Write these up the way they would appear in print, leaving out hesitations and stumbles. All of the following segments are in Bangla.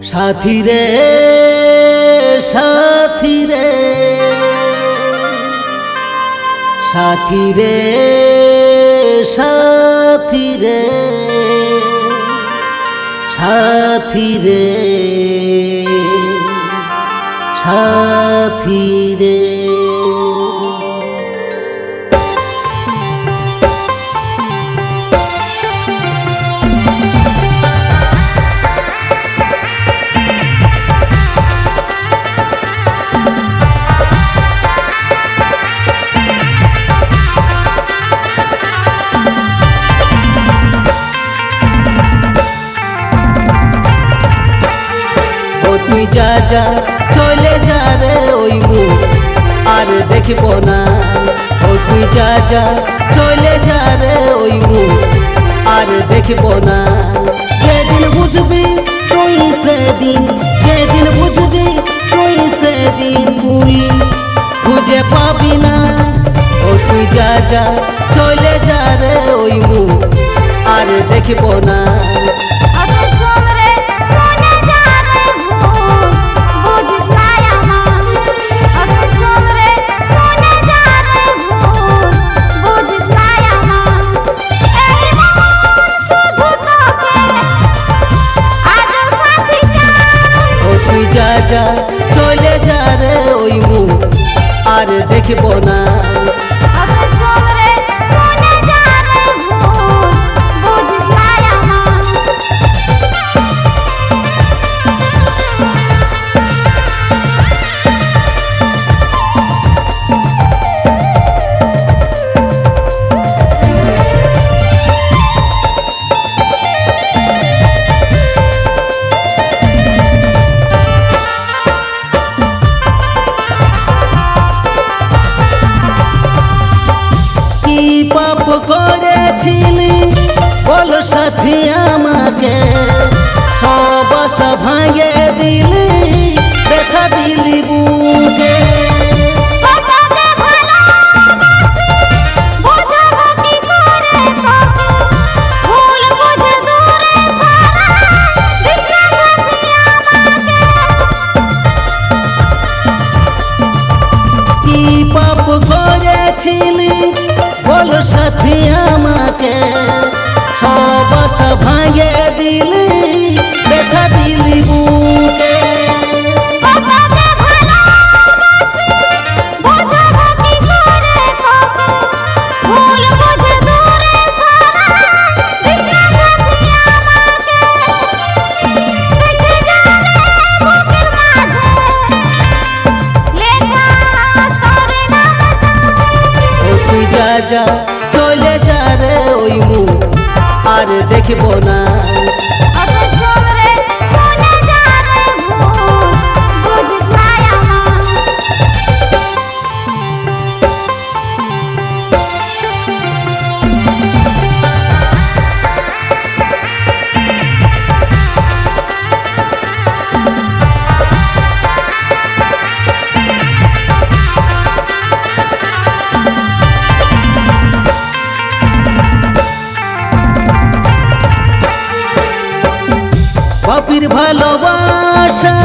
সাথী রে সাথী রে সাথী রে সাথী রে সাথী রে সাথী রে তুই যা যা চলে যা রে ওই মুখ আর দেখব না। ও তুই যা যা চলে যা রে ওই মুখ আর দেখব না। যেদিন বুঝবি তুই সেদিন, যেদিন বুঝবি তুই সেদিন ভুল খুঁজে পাবি না। ও তুই যা যা চলে যা রে ওই মুখ আর দেখব না। যা যা চলে যা রে ওই মুখ আর দেখব না। পাপ করেছিলি বল সাথী আমাকে, সব আশা ভাঙে দিলি ব্যথা দিলি বুকে। কি পাপ করেছিলি বল সাথী আমাকে, সব আশা ভাঙে দিলি ব্যথা দিলি বুকে। তুই যা যা চলে যা রে ওই মুখ আর দেখব না। বাপির ভালোবাসা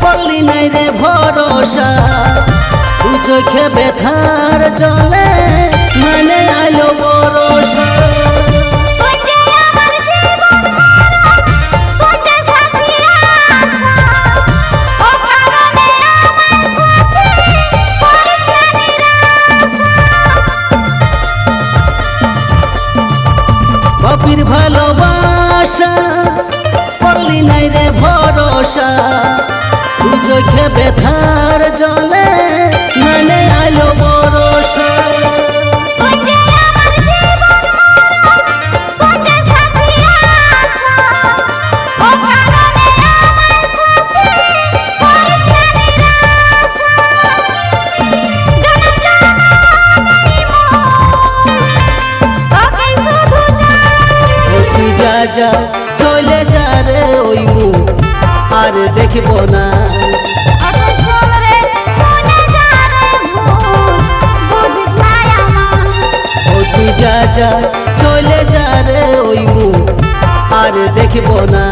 করলি নাই রে ভরসা, দু চোখে ব্যথার জলে মানে আলো বরসা। বাপির ভালোবাসা করলি নাই রে ভরসা, দু চোখে ব্যথার জলে মানে আলো বরসা। তুই যা যা চলে যা রে ওই মুখ আর দেখব না। তুই যা যা চলে যা রে ওই মুখ আর দেখব না।